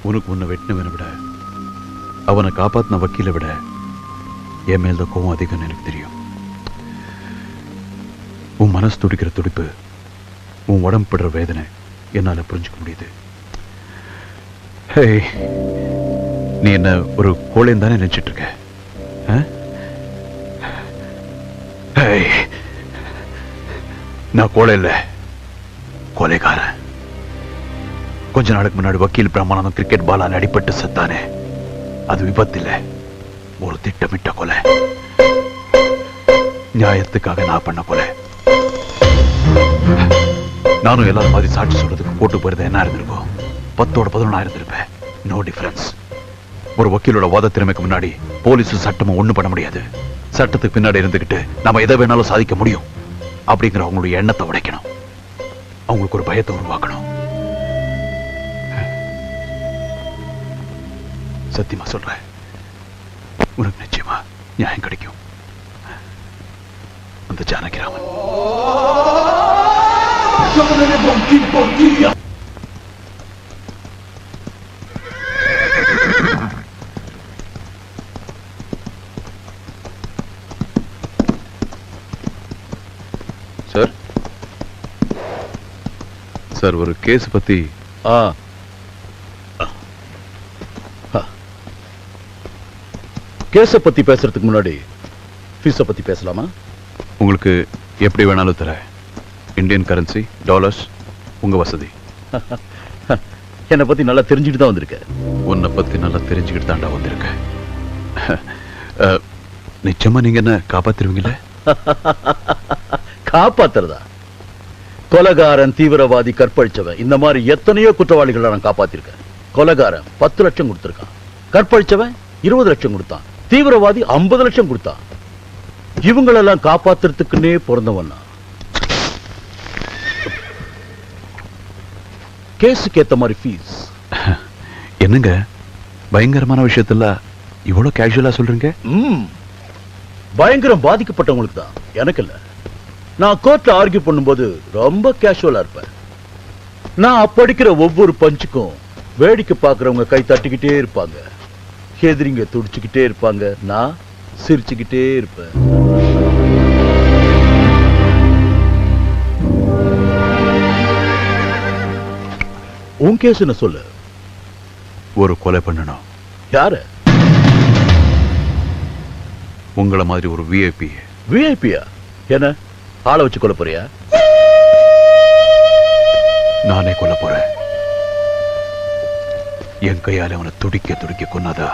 உனக்கு உன்னை வெட்டினவனை விட அவனை காப்பாத்தின வக்கீலை விட என் மேல் தான் கோவம் அதிகம்னு எனக்கு தெரியும். உன் மனசு துடிக்கிற துடிப்பு, உன் உடம்பு படுற வேதனை என்னால புரிஞ்சுக்க முடியுது. நீ என்ன ஒரு கோழைன்னு தானே நினைச்சிட்டு இருக்க? நான் கோழை இல்ல, கொலைகாரன். கொஞ்ச நாளுக்கு முன்னாடி வக்கீல் பிரமானந்தம் கிரிக்கெட் பாலால் அடிபட்டு செத்தானே, அது விபத்து இல்ல, ஒரு திட்டமிட்ட கொலை. நியாயத்துக்காக நான் பண்ண கொலை. நானும் எல்லாரும் மாதிரி சாட்சி சொல்றதுக்கு போட்டு போயிருந்தேன். என்ன இருந்திருக்கும்? 10ஓட 11 இருந்திருப்பேன். No difference. ஒரு வக்கீலோட வாத திறமைக்கு முன்னாடி போலீஸும் சட்டமும் ஒண்ணும் பண்ண முடியாது. சட்டத்துக்கு பின்னாடி இருந்துகிட்டு நம்ம எதை வேணாலும் சாதிக்க முடியும் அப்படிங்கிற அவங்களுடைய எண்ணத்தை உடைக்கணும். அவங்களுக்கு ஒரு பயத்தை உருவாக்கணும். சத்தியமா சொல்றேன், உனக்கு நிச்சயமா நியாயம் கிடைக்கும். அந்த ஜானகிராமன் சார், சார் ஒரு கேஸ் பத்தி. கேஸ பத்தி பேசுறதுக்கு முன்னாடி ஃபீஸ பத்தி பேசலாமா? உங்களுக்கு எப்படி வேணாலும் தர. இந்தியன் கரன்சி, டாலர்ஸ், உங்க வசதி. என்னை பத்தி நல்லா தெரிஞ்சுட்டு தான் வந்திருக்க. உன்னை பத்தி நல்லா தெரிஞ்சுக்கிட்டு தாண்டா வந்திருக்க. நிச்சயமா நீங்க என்ன காப்பாத்திருவீங்களே? காப்பாத்துறதா? கொலைகாரன், தீவிரவாதி, கற்பழிச்சவன், இந்த மாதிரி எத்தனையோ குற்றவாளிகளை நான் காப்பாத்திருக்கேன். கொலைகாரன் 10 லட்சம் கொடுத்திருக்கான், கற்பழிச்சவன் 20 லட்சம் கொடுத்தான், தீவிரவாதி 50 லட்சம் கொடுத்தான். இவங்களெல்லாம் காப்பாத்துறதுக்குன்னே பிறந்தவன். கேஸுக்கு ஏத்த மாதிரி ஃபீஸ். என்னங்க பயங்கரமான விஷயத்துல இவ்வளவு கேஷுவலா சொல்றீங்க? பயங்கரம் பாதிக்கப்பட்டவங்களுக்கு தான், எனக்கு இல்ல. நான் கோர்ட்ல ஆர்கியூ பண்ணும்போது ரொம்ப கேஷுவலா இருப்பேன். நான் அப்படிக்கிற ஒவ்வொரு பஞ்சுக்கும் வேடிக்கை பார்க்கறவங்க கை தட்டிக்கிட்டே இருப்பாங்க, எதிரிங்க துடிச்சுக்கிட்டே இருப்பாங்க, நான் சிரிச்சுக்கிட்டே இருப்பேன். உன் கேஸ் என்ன சொல்லு? ஒரு கொலை பண்ணணும். யாரு? உங்கள மாதிரி ஒரு விஐபி. விஐபியா? என்ன ஆளை வச்சு கொல்ல போறியா? நானே கொல்ல போறேன். என் கையால அவனை துடிக்க துடிக்க கொன்னாதா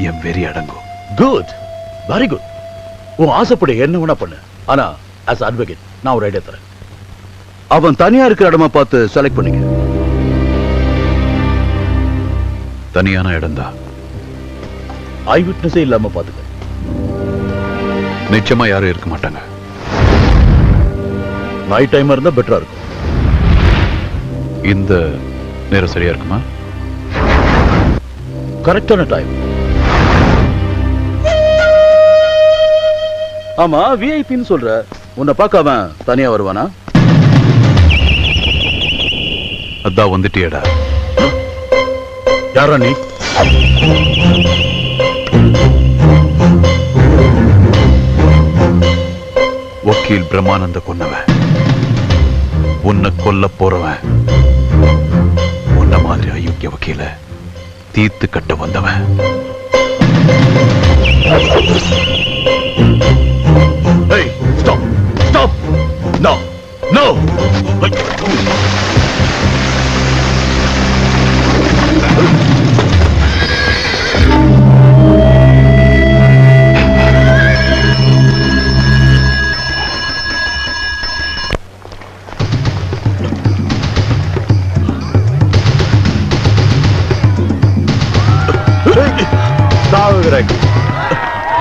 என் வெறி அடங்கும். Good, very good. உன் ஆசைப்பட என்ன வேணா பண்ணு. ஆனா as advocate நான் ஒரு ஐடியா தரேன். அவன் தனியா இருக்கிற இடமா பார்த்து செலக்ட் பண்ணிக்க. தனியான இடம் தான். ஐ விட்னஸே இல்லாம பாத்துக்க. நிச்சயமா யாரும் இருக்க மாட்டாங்க. நைட் டைம் இருந்தா பெட்டரா இருக்கும். இந்த நேரம் சரியா இருக்குமா? கரெக்டான டைம். ஆமா, விஐபின்னு சொல்ற, உன்னை பார்க்க அவன் தனியா வருவானா? அதான் வந்துட்டியடா. யாரா நீ? வக்கீல் பிரம்மானந்த கொன்னவன், உன்னை கொல்ல போறவன், உன்ன மாதிரி அயோக்கிய வக்கீல தீர்த்து கட்ட வந்தவன். Hey, stop! Stop! No! No!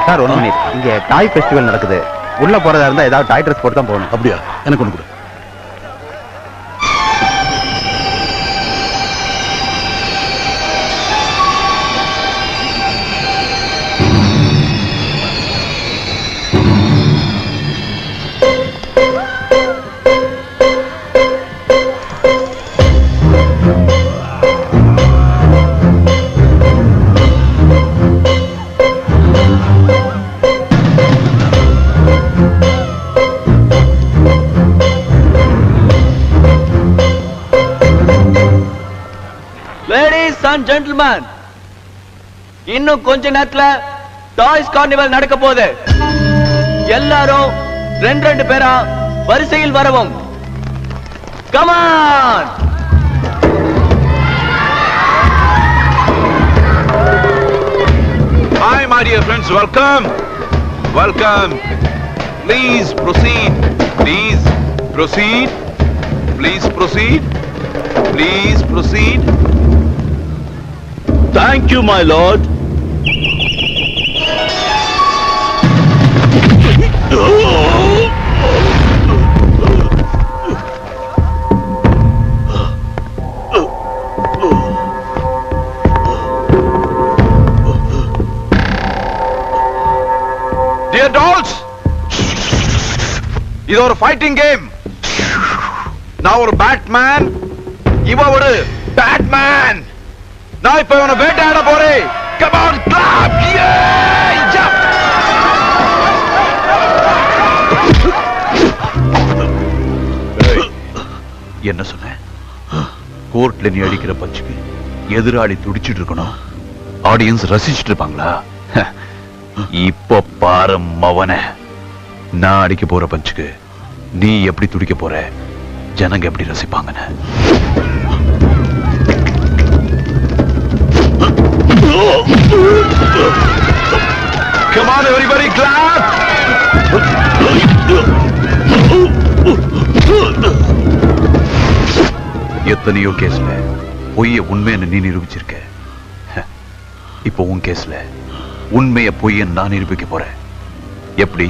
Sir, 1 minute. இங்க டாய் ஃபெஸ்டிவல் நடக்குது. உள்ள போறதா இருந்தா ஏதாவது டாய் ட்ரெஸ் போட்டு தான் போகணும். அப்படியா? எனக்கு ஒண்ணு கொடு. லேடிஸ் அண்ட் ஜென்டில்மேன், இன்னும் கொஞ்ச நேரத்துல டாய்ஸ் கார்னிவல் நடக்க போகுது. எல்லாரும் ரெண்டு ரெண்டு பேரா வரிசையில் வரவும். Come on. Hi, my dear friends. Welcome. Welcome. Please proceed. Please proceed. Please proceed. Please proceed. Thank you, my lord. Dear dolls, இது ஒரு ஃபைட்டிங் கேம். நான் ஒரு பேட்மேன், இவ ஒரு பேட்மேன். நான் இப்ப இவனை வேட்டையாட போறேன். Come on, clap! Yeah! Jump! என்ன சொன்ன? கோர்ட்ல நீ அடிக்கிற பஞ்சுக்கு எதிராளி துடிச்சிட்டு இருக்கணும், ஆடியன்ஸ் ரசிச்சிட்டு இருப்பாங்களா? இப்ப பாரு மவன, நான் அடிக்க போற பஞ்சுக்கு நீ எப்படி துடிக்க போற, ஜனங்க எப்படி ரசிப்பாங்கன்னு. Come on everybody, clap! எத்தனையோ கேஸ்ல பொய்ய உண்மைன்னு நீ நிரூபிச்சிருக்க. இப்போ உன் கேஸ்ல உண்மைய பொய்யன்னு நான் நிரூபிக்க போறேன். எப்படி?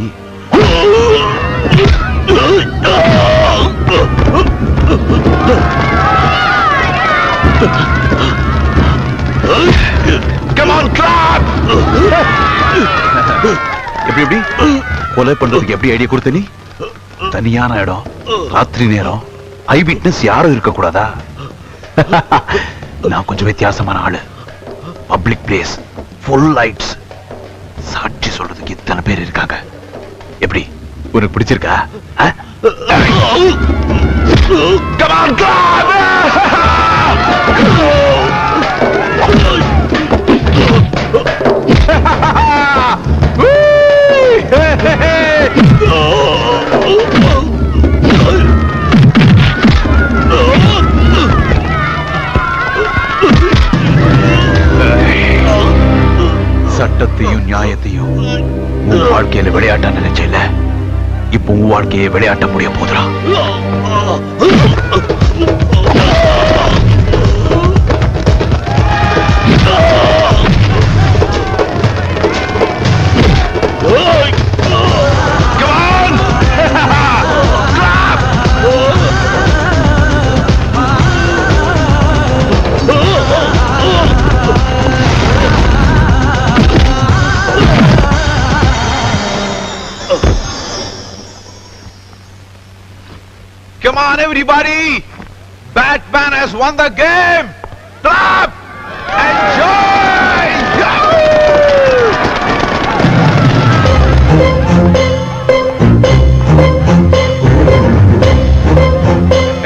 Come on, clap! எப்படி கொலை பண்றதுக்கு எப்படி ஐடியா கொடுத்த நீ? தனியான இடம், ராத்திரி நேரம், ஐ விட்னஸ் யாரும் இருக்க கூடாதா? நான் கொஞ்சம் வித்தியாசமான ஆளு. பப்ளிக் பிளேஸ், ஃபுல் லைட்ஸ், சாட்சி சொல்றதுக்கு இத்தனை பேர் இருக்காங்க. எப்படி உனக்கு பிடிச்சிருக்கா? Come on, clap! சட்டத்தையும் நியாயத்தையும் உன் வாழ்க்கையில விளையாட்ட நினைச்சல, இப்போ உன் வாழ்க்கையை விளையாட்ட முடிய போதுடா. Come on, everybody! Batman has won the game! Clap! Enjoy!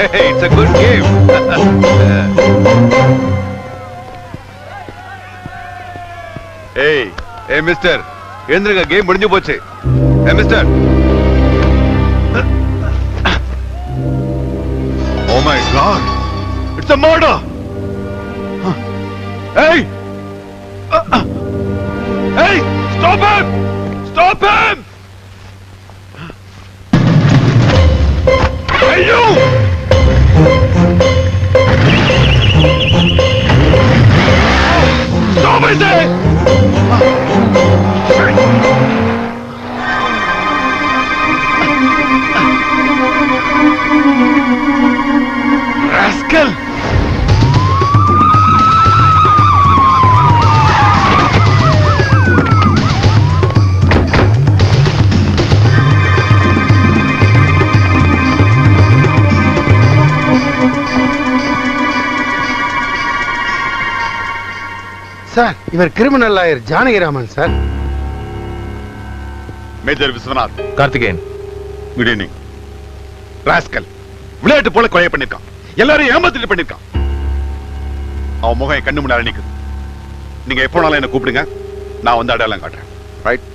Hey, it's a good game. Hey, mister. எந்திருங்க, கேம் முடிஞ்சு போச்சு. Hey, mister. Oh my God! It's a murder! Hey! Hey! Stop him! Stop him! Hey you! Stop it! Rascal! Sir, இவர் criminal lawyer Janakiraman sir. Major Vishwanath. Karthikeyan. Good evening. Rascal விளையாட்டு போல கொலை பண்ணிருக்கான், எல்லாரும் ஏமாத்திட்டு பண்ணிருக்கான். அவன் முகம் என் கண்ணு முன்னாடி நிக்குது. நீங்க எப்போனாலும் என்ன கூப்பிடுங்க, நான் வந்து அடையாளம் காட்டுறேன். ரைட்?